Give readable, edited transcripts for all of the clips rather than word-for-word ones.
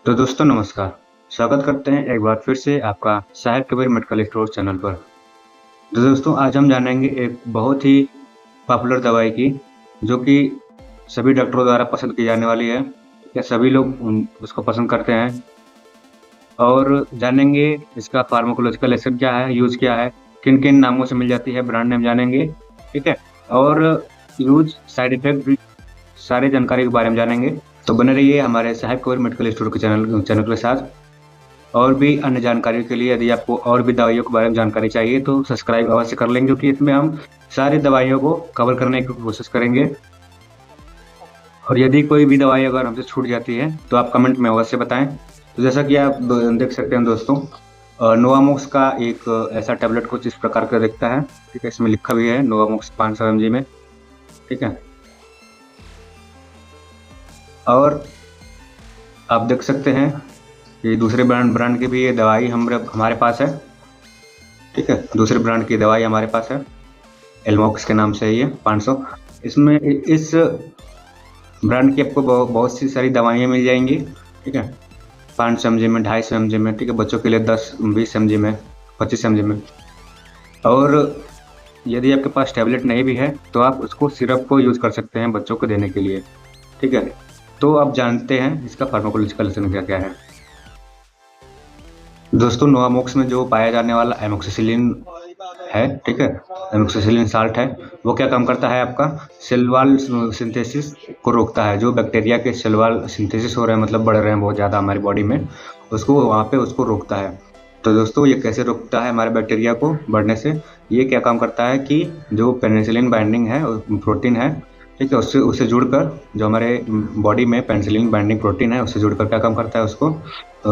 तो दोस्तों नमस्कार, स्वागत करते हैं एक बार फिर से आपका Sahib Kabir medical store channel पर। तो दोस्तों आज हम जानेंगे एक बहुत ही पॉपुलर दवाई की, जो कि सभी डॉक्टरों द्वारा पसंद की जाने वाली है। क्या सभी लोग उसको पसंद करते हैं और जानेंगे इसका फार्माकोलॉजिकल एक्शन क्या है, यूज़ क्या है, किन-किन नामों से मिल जाती है, ब्रांड नेम जानेंगे, ठीक है? और यूज़, साइड इफ़ेक्ट भी सारी जानकारी के बारे में जानेंगे। तो बने रहिए हमारे साहिब कबीर मेडिकल स्टोर के चैनल चैनल के साथ। और भी अन्य जानकारी के लिए यदि आपको और भी दवाइयों के बारे में जानकारी चाहिए तो सब्सक्राइब अवश्य कर लें, क्योंकि इसमें हम सारी दवाइयों को कवर करने की कोशिश करेंगे। और यदि कोई भी दवाई अगर हमसे छूट जाती है तो आप कमेंट में अवश्य बताएं। तो जैसा कि आप देख सकते हैं दोस्तों, नोवामोक्स का एक ऐसा टैबलेट कुछ इस प्रकार का दिखता है, ठीक है? इसमें लिखा भी है नोवामोक्स 500 mg में, ठीक है? और आप देख सकते हैं कि दूसरे ब्रांड की भी ये दवाई हमारे पास है, ठीक है? दूसरे ब्रांड की दवाई हमारे पास है, एल्मॉक्स के नाम से है ये 500। इसमें इस ब्रांड की आपको बहुत सी सारी दवाइयाँ मिल जाएंगी, ठीक है? 500 mg में, 250 mg में, ठीक है? बच्चों के लिए 10-20 mg में, 25 mg में। और यदि आपके पास टैबलेट नहीं भी है तो आप उसको सिरप को यूज़ कर सकते हैं बच्चों को देने के लिए, ठीक है? तो आप जानते हैं इसका फार्माकोलॉजिकल एक्शन क्या क्या है। दोस्तों नोवामोक्स में जो पाया जाने वाला एमोक्सिसिलिन है, ठीक है? एमोक्सिसिलिन साल्ट है, वो क्या काम करता है, आपका सेल वॉल सिंथेसिस को रोकता है। जो बैक्टीरिया के सेल वॉल सिंथेसिस हो रहे हैं, मतलब बढ़ रहे हैं बहुत ज़्यादा हमारी बॉडी में, उसको वहाँ पे उसको रोकता है। तो दोस्तों ये कैसे रोकता है हमारे बैक्टीरिया को बढ़ने से? ये क्या काम करता है कि जो पेनिसिलिन बाइंडिंग है, प्रोटीन है, ठीक है? उससे उससे जुड़कर जो हमारे बॉडी में पेनिसिलिन बाइंडिंग प्रोटीन है, उससे जुड़कर क्या काम करता है, उसको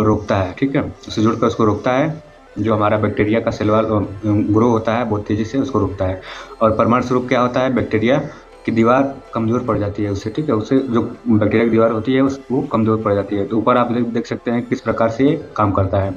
रोकता है, ठीक है? उससे जुड़कर उसको रोकता है। जो हमारा बैक्टीरिया का सेल वॉल ग्रो होता है बहुत तेज़ी से, उसको रोकता है। और परिणाम स्वरूप क्या होता है, बैक्टीरिया की दीवार कमज़ोर पड़ जाती है उससे, ठीक है? उससे जो बैक्टीरिया की दीवार होती है वो कमज़ोर पड़ जाती है। तो ऊपर आप देख सकते हैं किस प्रकार से ये काम करता है।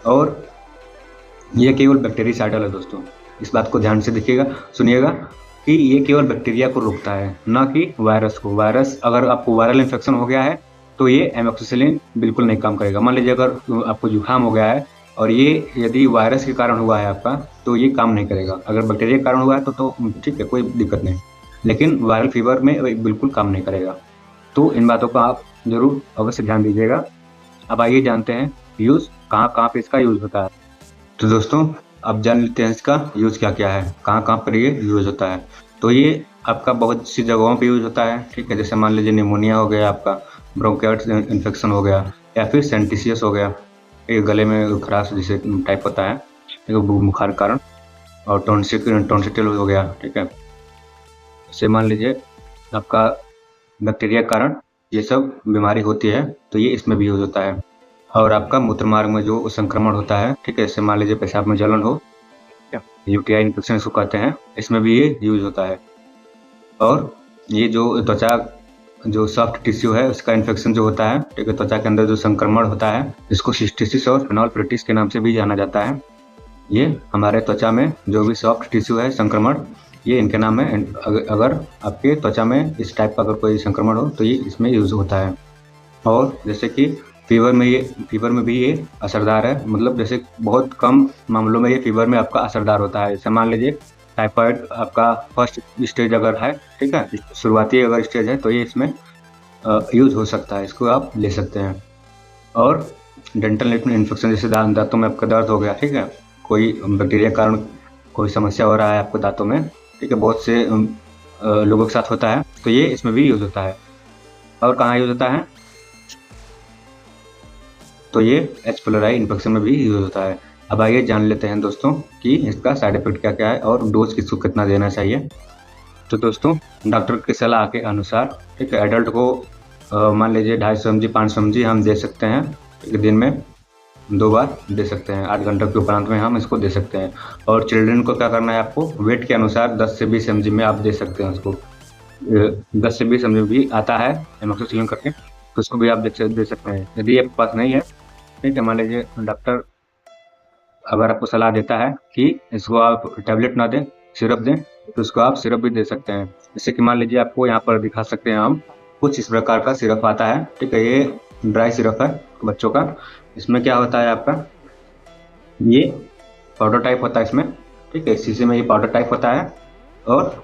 और ये केवल बैक्टीरियासाइडल है दोस्तों, इस बात को ध्यान से देखिएगा, सुनिएगा कि ये केवल बैक्टीरिया को रोकता है, ना कि वायरस को। वायरस, अगर आपको वायरल इन्फेक्शन हो गया है तो ये एमोक्सिसिलिन बिल्कुल नहीं काम करेगा। मान लीजिए अगर आपको जुकाम हो गया है और ये यदि वायरस के कारण हुआ है आपका, तो ये काम नहीं करेगा। अगर बैक्टीरिया के कारण हुआ है तो ठीक है, कोई दिक्कत नहीं, लेकिन वायरल फीवर में बिल्कुल काम नहीं करेगा। तो इन बातों का आप ज़रूर अवश्य ध्यान दीजिएगा। अब आइए जानते हैं यूज़ कहाँ पे इसका यूज़ होता है। तो दोस्तों अब जान लेते हैं इसका यूज़ क्या क्या है, कहाँ पर ये यूज़ होता है। तो ये आपका बहुत सी जगहों पे यूज़ होता है, ठीक है? जैसे मान लीजिए निमोनिया हो गया, आपका ब्रोंकाइटिस इन्फेक्शन हो गया, या फिर सेंटिसियस हो गया, ये गले में खराश जैसे टाइप होता है, ठीक है, बुखार के कारण। और टॉन्सिटिल हो गया, ठीक है? जैसे मान लीजिए आपका बैक्टीरिया के कारण ये सब बीमारी होती है, तो ये इसमें भी यूज़ होता है। और आपका मूत्रमार्ग में जो संक्रमण होता है, ठीक है? जैसे मान लीजिए पेशाब में जलन हो, ठीक है? यूटीआई इन्फेक्शन इसको कहते हैं, इसमें भी ये यूज़ होता है। और ये जो त्वचा, जो सॉफ्ट टिश्यू है, उसका इन्फेक्शन जो होता है, ठीक है? त्वचा के अंदर जो संक्रमण होता है, इसको सिस्टिसिस और फेनोल्फिटिस के नाम से भी जाना जाता है। ये हमारे त्वचा में जो भी सॉफ्ट टिश्यू है, संक्रमण, ये इनके नाम है। अगर आपके त्वचा में इस टाइप का अगर कोई संक्रमण हो तो ये इसमें यूज़ होता है। और जैसे कि फीवर में भी ये असरदार है, मतलब जैसे बहुत कम मामलों में ये फीवर में आपका असरदार होता है। जैसे मान लीजिए टाइफाइड आपका फर्स्ट स्टेज अगर है, ठीक है, शुरुआती अगर स्टेज है, तो ये इसमें यूज़ हो सकता है, इसको आप ले सकते हैं। और डेंटल इन्फेक्शन, जैसे दांतों में आपका दर्द हो गया, ठीक है, कोई बैक्टीरिया के कारण कोई समस्या हो रहा है आपको दांतों में, ठीक है, बहुत से लोगों के साथ होता है, तो ये इसमें भी यूज़ होता है। और कहाँ यूज़ होता है, तो ये एच pylori इन्फेक्शन में भी यूज़ होता है। अब आइए जान लेते हैं दोस्तों कि इसका साइड इफेक्ट क्या क्या है और डोज किसको कितना देना चाहिए। तो दोस्तों डॉक्टर की सलाह के अनुसार, ठीक है, एडल्ट को मान लीजिए 250 mg 500 mg हम दे सकते हैं, एक दिन में 2 बार दे सकते हैं, 8 घंटे के उपरांत में हम इसको दे सकते हैं। और चिल्ड्रन को क्या करना है, आपको वेट के अनुसार 10 से 20 mg में आप दे सकते हैं उसको। 10 से 20 mg भी आता है एमोक्सिसिलिन करके, तो उसको भी आप दे सकते हैं। यदि आपके पास नहीं है, ठीक है, मान लीजिए डॉक्टर अगर आपको सलाह देता है कि इसको आप टैबलेट ना दें, सिरप दें, तो उसको आप सिरप भी दे सकते हैं। जैसे कि मान लीजिए आपको यहाँ पर दिखा सकते हैं हम, कुछ इस प्रकार का सिरप आता है, ठीक है, ये ड्राई सिरप है, बच्चों का। इसमें क्या होता है आपका, ये पाउडर टाइप होता है इसमें, ठीक है। इस शीशे में ये पाउडर टाइप होता है और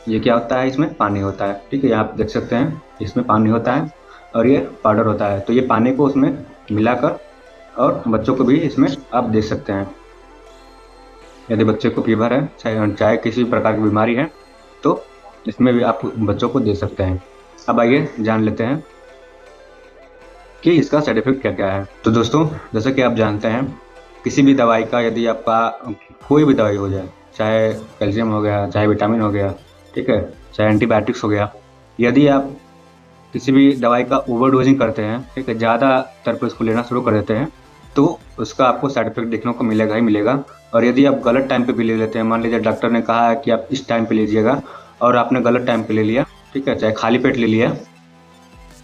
ये क्या होता है, इसमें पानी होता है, ठीक है। ये आप देख सकते हैं, इसमें पानी होता है और ये पाउडर होता है। तो ये पानी को उसमें मिलाकर और बच्चों को भी इसमें आप दे सकते हैं। यदि बच्चे को फीवर है, चाहे किसी भी प्रकार की बीमारी है, तो इसमें भी आप बच्चों को दे सकते हैं। अब आइए जान लेते हैं कि इसका साइड इफेक्ट क्या क्या है। तो दोस्तों, जैसा कि आप जानते हैं, किसी भी दवाई का, यदि आपका कोई भी दवाई हो जाए, चाहे कैल्शियम हो गया, चाहे विटामिन हो गया, ठीक है, चाहे एंटीबायोटिक्स हो गया, यदि आप किसी भी दवाई का ओवरडोजिंग करते हैं, ठीक है, ज़्यादातर पर इसको लेना शुरू कर देते हैं, तो उसका आपको साइड इफेक्ट देखने को मिलेगा ही मिलेगा। और यदि आप गलत टाइम पे भी ले लेते हैं, मान लीजिए डॉक्टर ने कहा है कि आप इस टाइम पे लीजिएगा और आपने गलत टाइम पे ले लिया, ठीक है, चाहे खाली पेट ले लिया।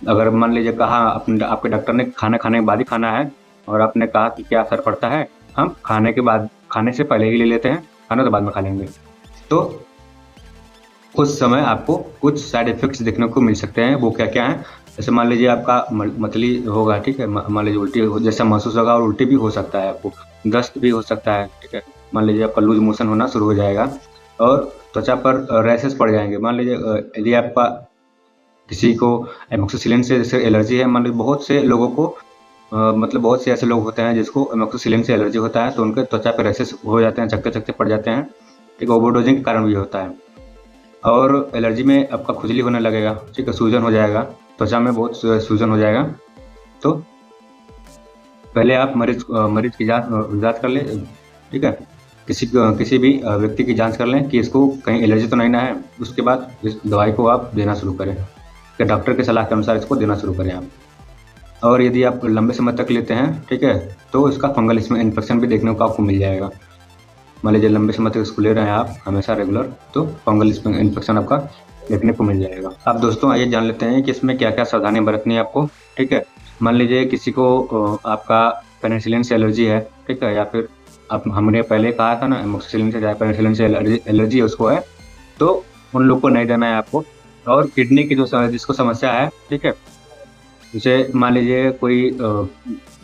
अगर मान लीजिए कहा अपने आपके डॉक्टर ने खाना खाने के बाद ही खाना है और आपने कहा कि क्या असर पड़ता है, हम खाने के बाद, खाने से पहले ही ले लेते हैं, खाना तो बाद में खा लेंगे, तो उस समय आपको कुछ साइड इफेक्ट्स देखने को मिल सकते हैं। वो क्या क्या हैं, जैसे मान लीजिए आपका मतली होगा, ठीक है, मान लीजिए उल्टी जैसा महसूस होगा और उल्टी भी हो सकता है, आपको दस्त भी हो सकता है, ठीक है। मान लीजिए आपका लूज मोशन होना शुरू हो जाएगा और त्वचा पर रैशेस पड़ जाएंगे। मान लीजिए यदि आपका किसी को एमोक्सिसिलिन से जैसे एलर्जी है, मान लीजिए बहुत से लोगों को मतलब बहुत से ऐसे लोग होते हैं जिसको एमोक्सिसिलिन से एलर्जी होता है, तो उनके त्वचा पर रैशेस हो जाते हैं, चकते चकते पड़ जाते हैं, ठीक है, ओवरडोजिंग के कारण भी होता है। और एलर्जी में आपका खुजली होने लगेगा, ठीक है, सूजन हो जाएगा, त्वचा में बहुत सूजन हो जाएगा। तो पहले आप मरीज की जांच कर लें, ठीक है, किसी भी व्यक्ति की जांच कर लें कि इसको कहीं एलर्जी तो नहीं ना है। उसके बाद इस दवाई को आप देना शुरू करें, कि डॉक्टर की सलाह के अनुसार इसको देना शुरू करें आप। और यदि आप लंबे समय तक लेते हैं, ठीक है, तो इसका फंगल इसमें इन्फेक्शन भी देखने को आपको मिल जाएगा। मान लीजिए लंबे समय तक इसको ले रहे हैं आप हमेशा रेगुलर, तो फंगल इन्फेक्शन आपका देखने को मिल जाएगा। अब दोस्तों आइए जान लेते हैं कि इसमें क्या क्या सावधानी बरतनी है आपको, ठीक है। मान लीजिए किसी को आपका पेनिसिलिन से एलर्जी है, ठीक है, या फिर आप हमने पहले कहा था ना एमोक्सिसिलिन से, पेनिसिलिन से एलर्जी उसको है, तो उन लोग को नहीं देना है आपको। और किडनी की जो जिसको समस्या है, ठीक है, जैसे मान लीजिए कोई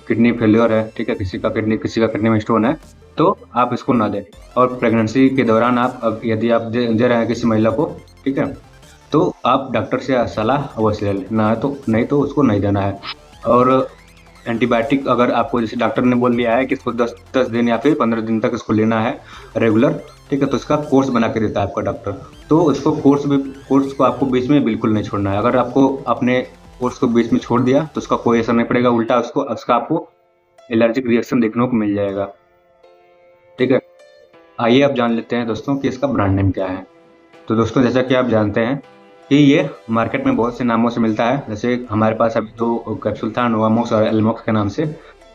किडनी फेलियर है, ठीक है, किसी का किडनी में स्टोन है, तो आप इसको ना दें। और प्रेगनेंसी के दौरान आप यदि आप दे रहे हैं किसी महिला को, ठीक है, तो आप डॉक्टर से सलाह अवश्य ले लें, ना तो नहीं तो उसको नहीं देना है। और एंटीबायोटिक अगर आपको जैसे डॉक्टर ने बोल दिया है कि इसको 10 दिन या फिर 15 दिन तक इसको लेना है रेगुलर, ठीक है, तो इसका कोर्स बना के देता है आपका डॉक्टर। तो इसको कोर्स को आपको बीच में बिल्कुल नहीं छोड़ना है। अगर आपको अपने कोर्स को बीच में छोड़ दिया तो उसका कोई असर नहीं पड़ेगा, उल्टा उसका आपको एलर्जिक रिएक्शन देखने को मिल जाएगा, ठीक है। आइए आप जान लेते हैं दोस्तों कि इसका ब्रांड नेम क्या है। तो दोस्तों जैसा कि आप जानते हैं कि ये मार्केट में बहुत से नामों से मिलता है। जैसे हमारे पास अभी तो कैप्सूल था नोवामॉक्स और एलमॉक्स के नाम से,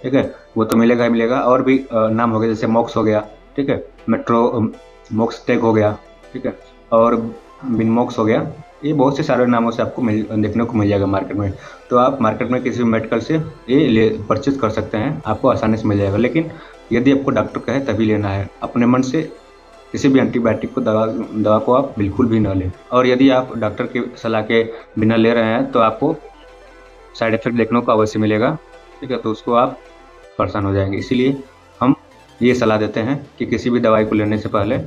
ठीक है, वो तो मिलेगा ही मिलेगा। और भी नाम हो गए, जैसे मॉक्स हो गया, ठीक है, मेट्रो मॉक्स टेक हो गया, ठीक है, और बिनमॉक्स हो गया। ये बहुत से सारे नामों से आपको देखने को मिल जाएगा मार्केट में। तो आप मार्केट में किसी भी मेडिकल से ये परचेज कर सकते हैं, आपको आसानी से मिल जाएगा। लेकिन यदि आपको डॉक्टर कहे तभी लेना है, अपने मन से किसी भी एंटीबायोटिक को दवा को आप बिल्कुल भी ना लें। और यदि आप डॉक्टर की सलाह के बिना ले रहे हैं तो आपको साइड इफेक्ट देखने को अवश्य मिलेगा, ठीक है, तो उसको आप परेशान हो जाएंगे। इसीलिए हम ये सलाह देते हैं कि किसी भी दवाई को लेने से पहले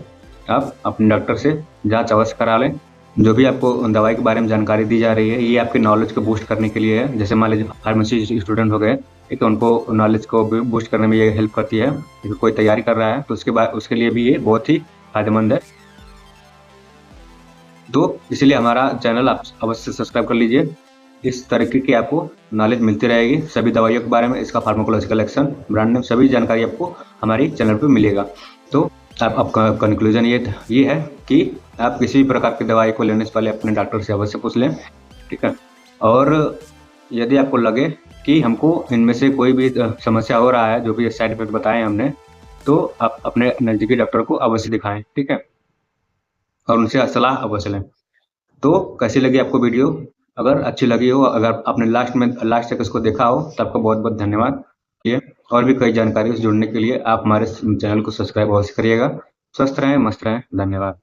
आप अपने डॉक्टर से जांच अवश्य करा लें। जो भी आपको दवाई के बारे में जानकारी दी जा रही है, ये आपके नॉलेज को बूस्ट करने के लिए है। जैसे मान लीजिए फार्मेसी स्टूडेंट हो गए, ठीक है, उनको नॉलेज को बूस्ट करने में ये हेल्प करती है। कोई तैयारी कर रहा है तो उसके लिए भी ये बहुत ही फायदेमंद है। तो इसलिए हमारा चैनल आप अवश्य सब्सक्राइब कर लीजिए। इस तरीके की आपको नॉलेज मिलती रहेगी सभी दवाइयों के बारे में, इसका फार्माकोलॉजिकल एक्शन, ब्रांड नेम, सभी जानकारी आपको हमारी चैनल पर मिलेगा। तो आपका कंक्लूजन ये है कि आप किसी भी प्रकार की दवाई को लेने से पहले अपने डॉक्टर से अवश्य पूछ लें, ठीक है। और यदि आपको लगे कि हमको इनमें से कोई भी समस्या हो रहा है, जो भी साइड इफेक्ट बताए हमने, तो आप अपने नज़दीकी डॉक्टर को अवश्य दिखाएं, ठीक है, और उनसे सलाह अवश्य लें। तो कैसी लगी आपको वीडियो? अगर अच्छी लगी हो, अगर आपने लास्ट तक इसको देखा हो, तो आपका बहुत बहुत धन्यवाद। ये और भी कई जानकारी से जुड़ने के लिए आप हमारे चैनल को सब्सक्राइब अवश्य करिएगा। स्वस्थ रहें, मस्त रहें, धन्यवाद।